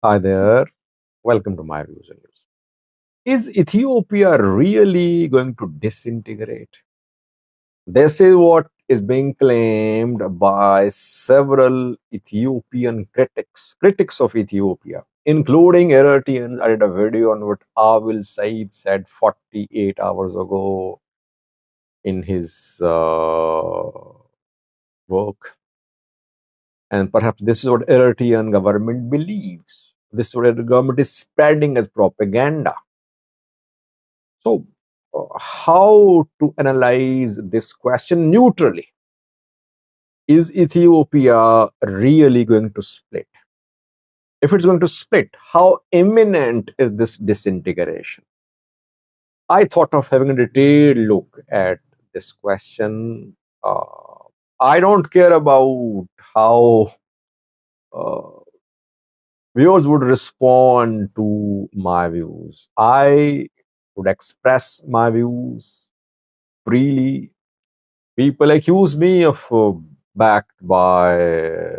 Hi there. Welcome to my views and news. Is Ethiopia really going to disintegrate? This is what is being claimed by several Ethiopian critics of Ethiopia, including Eritreans. I did a video on what Awil Said said 48 hours ago in his work. And perhaps this is what Eritrean government believes. This is what the government is spreading as propaganda. So, how to analyze this question neutrally? Is Ethiopia really going to split? If it's going to split, how imminent is this disintegration? I thought of having a detailed look at this question. I don't care about how uh, viewers would respond to my views. I would express my views freely. People accuse me of backed by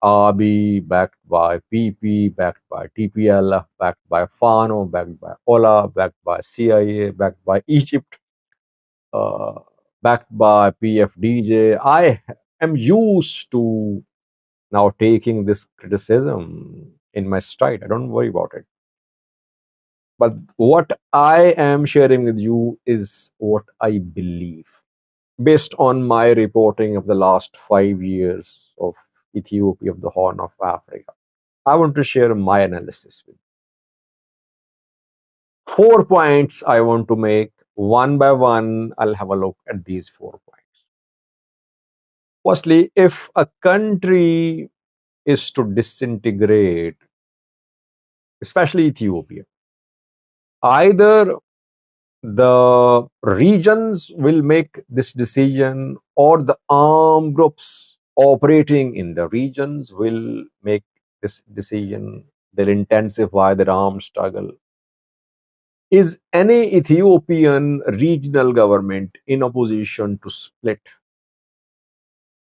RB, backed by PP, backed by TPLF, backed by FANO, backed by OLA, backed by CIA, backed by Egypt, uh, backed by PFDJ. I am used to now taking this criticism in my stride. I don't worry about it. But what I am sharing with you is what I believe, based on my reporting of the last 5 years of Ethiopia, of the Horn of Africa. I want to share my analysis with you. 4 points I want to make. One by one, I'll have a look at these 4 points. Firstly, if a country is to disintegrate, especially Ethiopia, either the regions will make this decision or the armed groups operating in the regions will make this decision. They'll intensify their armed struggle. Is any Ethiopian regional government in opposition to split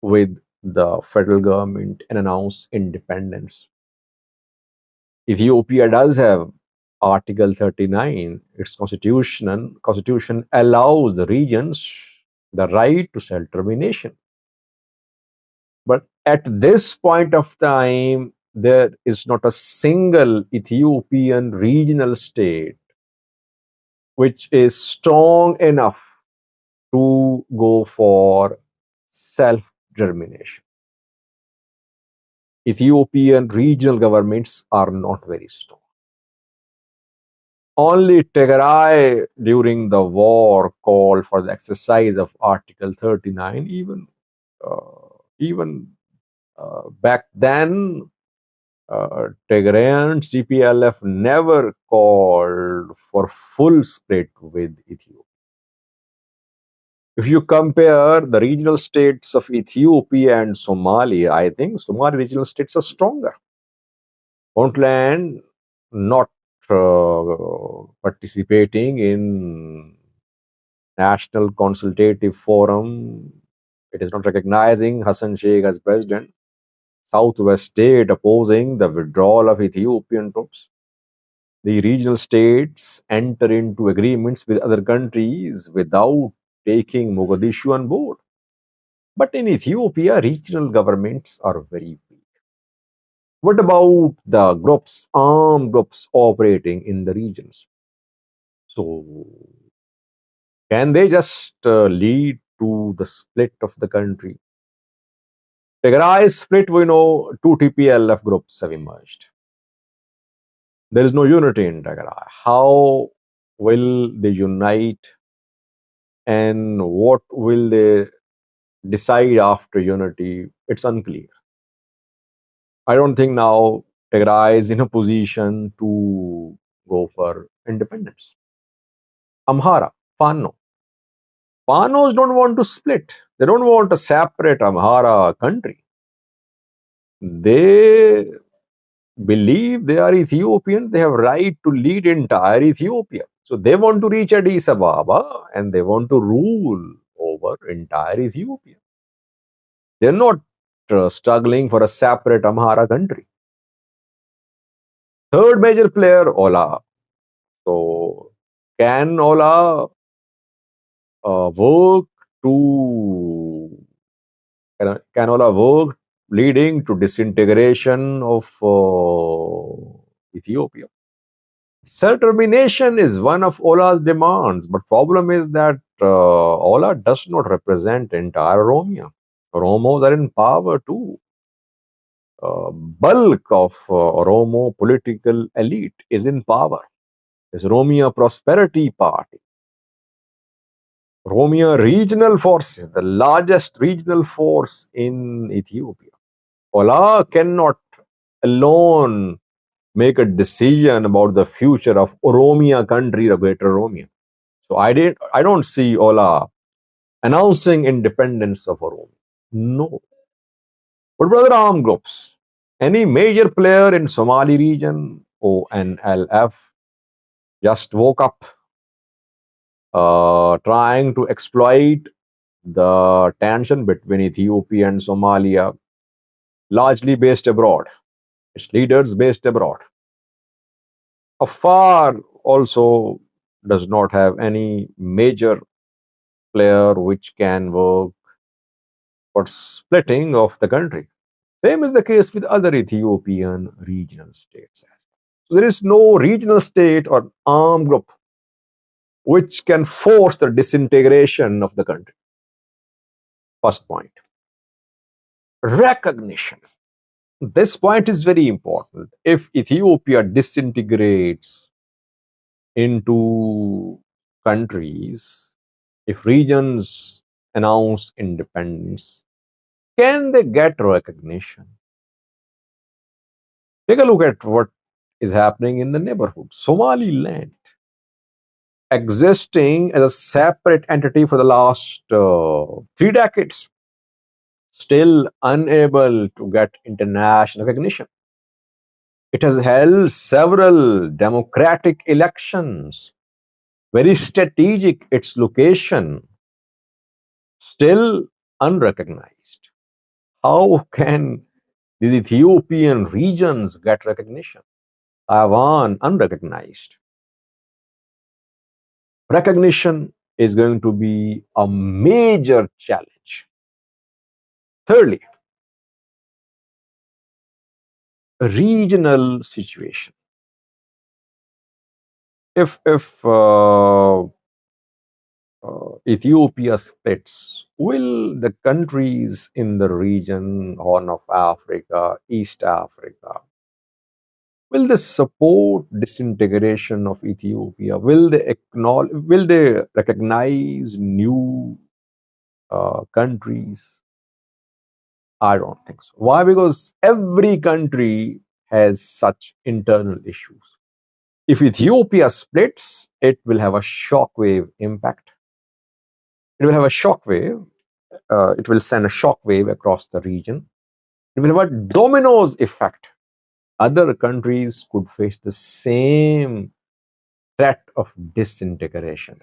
with the federal government and announce independence? Ethiopia does have Article 39. Its constitution allows the regions the right to self-determination. But at this point of time, there is not a single Ethiopian regional state which is strong enough to go for self-determination. Ethiopian regional governments are not very strong. Only Tigray during the war called for the exercise of Article 39. Even back then, Tigrayans, TPLF never called for full split with Ethiopia. If you compare the regional states of Ethiopia and Somalia, I think Somali regional states are stronger. Puntland not participating in National Consultative Forum. It is not recognizing Hassan Sheikh as president. Southwest state opposing the withdrawal of Ethiopian troops. The regional states enter into agreements with other countries without taking Mogadishu on board. But in Ethiopia, regional governments are very weak. What about the groups, armed groups operating in the regions? So, can they just lead to the split of the country? Tigray split, we know two TPLF groups have emerged. There is no unity in Tigray. How will they unite and what will they decide after unity? It's unclear. I don't think now Tigray is in a position to go for independence. Amhara, Fano. Panos don't want to split. They don't want a separate Amhara country. They believe they are Ethiopian. They have right to lead entire Ethiopia. So they want to reach Addis Ababa and they want to rule over entire Ethiopia. They're not struggling for a separate Amhara country. Third major player, Ola. So, can Ola work to can Ola work leading to disintegration of Ethiopia? Self-determination is one of Ola's demands, but problem is that Ola does not represent entire Oromia. Oromos are in power too. Bulk of Oromo political elite is in power. It's Oromia Prosperity Party. Oromia Regional Forces, the largest regional force in Ethiopia. Ola cannot alone make a decision about the future of Oromia country or Greater Oromia. So I don't see Ola announcing independence of Oromia. No. What about the armed groups? Any major player in Somali region, ONLF, just woke up trying to exploit the tension between Ethiopia and Somalia, largely based abroad. Its leaders based abroad. Afar also does not have any major player which can work for splitting of the country. Same is the case with other Ethiopian regional states as well. So there is no regional state or armed group which can force the disintegration of the country. First point. Recognition. This point is very important. If Ethiopia disintegrates into countries, if regions announce independence, can they get recognition? Take a look at what is happening in the neighborhood. Somaliland, existing as a separate entity for the last 3 decades, still unable to get international recognition. It has held several democratic elections, very strategic its location, still unrecognized. How can these Ethiopian regions get recognition? Taiwan unrecognized. Recognition is going to be a major challenge. Thirdly, regional situation. If Ethiopia splits, will the countries in the region, Horn of Africa, East Africa, will they support disintegration of Ethiopia? Will they acknowledge? Will they recognize new countries? I don't think so. Why? Because every country has such internal issues. If Ethiopia splits, it will have a shockwave impact. It will have a shockwave. It will send a shockwave across the region. It will have a dominoes effect. Other countries could face the same threat of disintegration.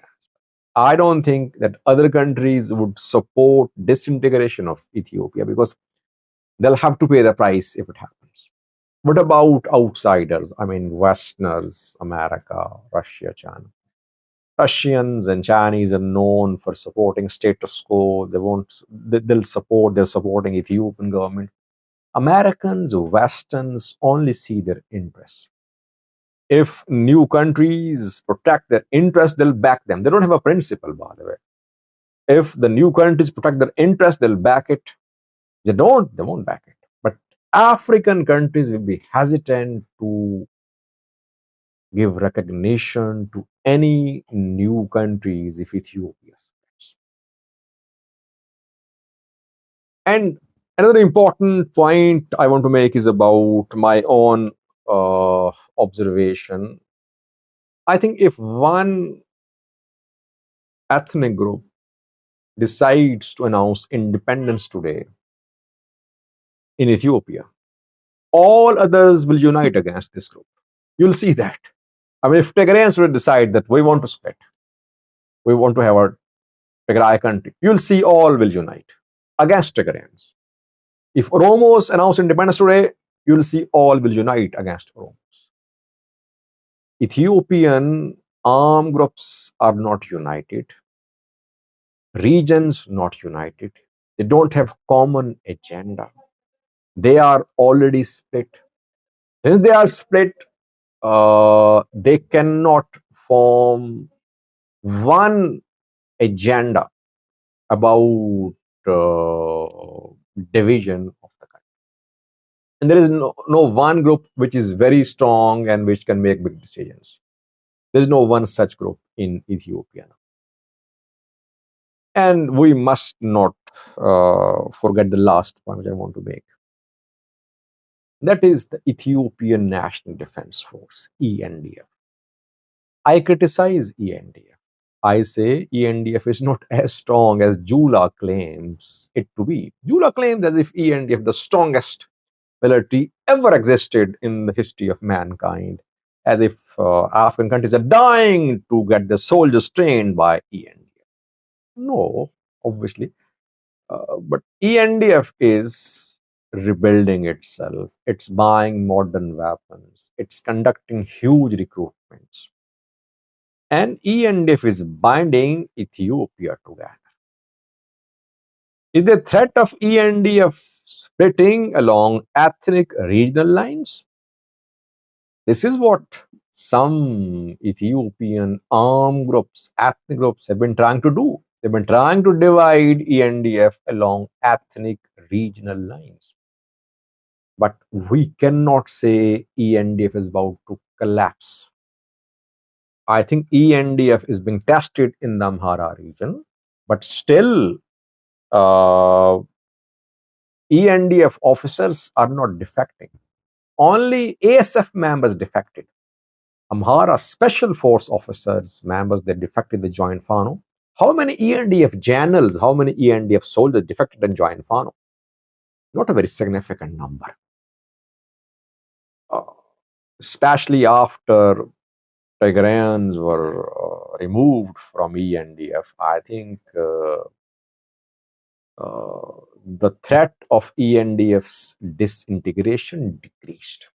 I don't think that other countries would support disintegration of Ethiopia because they'll have to pay the price if it happens. What about outsiders? I mean, Westerners, America, Russia, China. Russians and Chinese are known for supporting status quo. They're supporting Ethiopian government. Americans, Westerns only see their interests. If new countries protect their interests, they'll back them. They don't have a principle, by the way. If the new countries protect their interests, they'll back it. They won't back it. But African countries will be hesitant to give recognition to any new countries if Ethiopia splits. And another important point I want to make is about my own observation. I think if one ethnic group decides to announce independence today in Ethiopia, all others will unite against this group. You'll see that. I mean, if Tigrayans will decide that we want to split, we want to have a Tigray country, you'll see all will unite against Tigrayans. If Oromos announce independence today, you'll see all will unite against Oromos. Ethiopian armed groups are not united, regions not united. They don't have common agenda. They are already split. Since they are split, they cannot form one agenda about division of the country. And there is no one group which is very strong and which can make big decisions. There is no one such group in Ethiopia. And we must not forget the last point which I want to make. That is the Ethiopian National Defense Force, ENDF. I criticize ENDF. I say ENDF is not as strong as Jula claims it to be. Jula claims as if ENDF, the strongest military ever existed in the history of mankind, as if African countries are dying to get their soldiers trained by ENDF. No, obviously. But ENDF is rebuilding itself. It's buying modern weapons. It's conducting huge recruitments. And ENDF is binding Ethiopia together. Is the threat of ENDF splitting along ethnic regional lines? This is what some Ethiopian armed groups, ethnic groups have been trying to do. They've been trying to divide ENDF along ethnic regional lines. But we cannot say ENDF is about to collapse. I think ENDF is being tested in the Amhara region, but still ENDF officers are not defecting. Only ASF members defected. Amhara special force officers, members, they defected the joint Fano. How many ENDF generals, how many ENDF soldiers defected and joined Fano? Not a very significant number. Especially after Tigrayans were removed from ENDF, I think the threat of ENDF's disintegration decreased.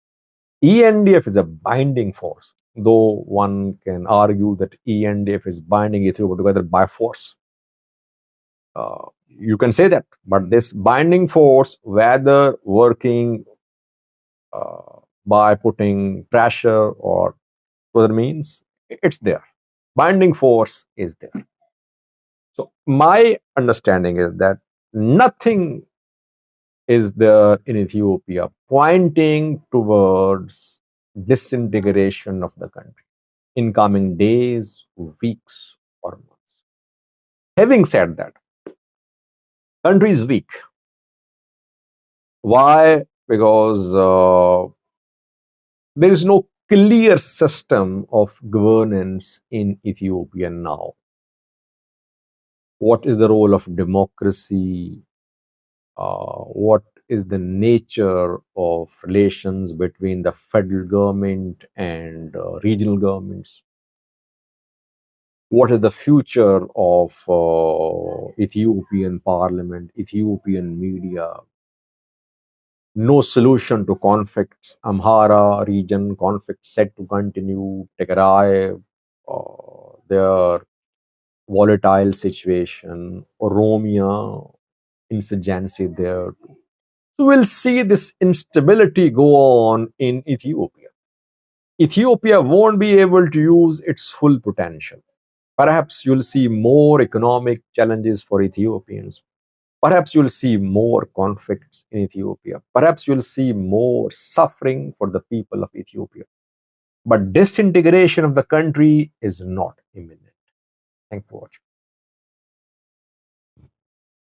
ENDF is a binding force, though one can argue that ENDF is binding Ethiopia together by force. You can say that, but this binding force, whether working by putting pressure or other means, it's there. Binding force is there. So my understanding is that nothing is there in Ethiopia pointing towards disintegration of the country in coming days, weeks, or months. Having said that, country is weak. Why? Because there is no clear system of governance in Ethiopia now. What is the role of democracy? What is the nature of relations between the federal government and regional governments? What is the future of Ethiopian parliament, Ethiopian media? No solution to conflicts. Amhara region conflict set to continue. Tigray, their volatile situation. Oromia, insurgency there. So we'll see this instability go on in Ethiopia. Ethiopia won't be able to use its full potential. Perhaps you'll see more economic challenges for Ethiopians. Perhaps you'll see more conflicts in Ethiopia. Perhaps you'll see more suffering for the people of Ethiopia. But disintegration of the country is not imminent. Thank you for watching.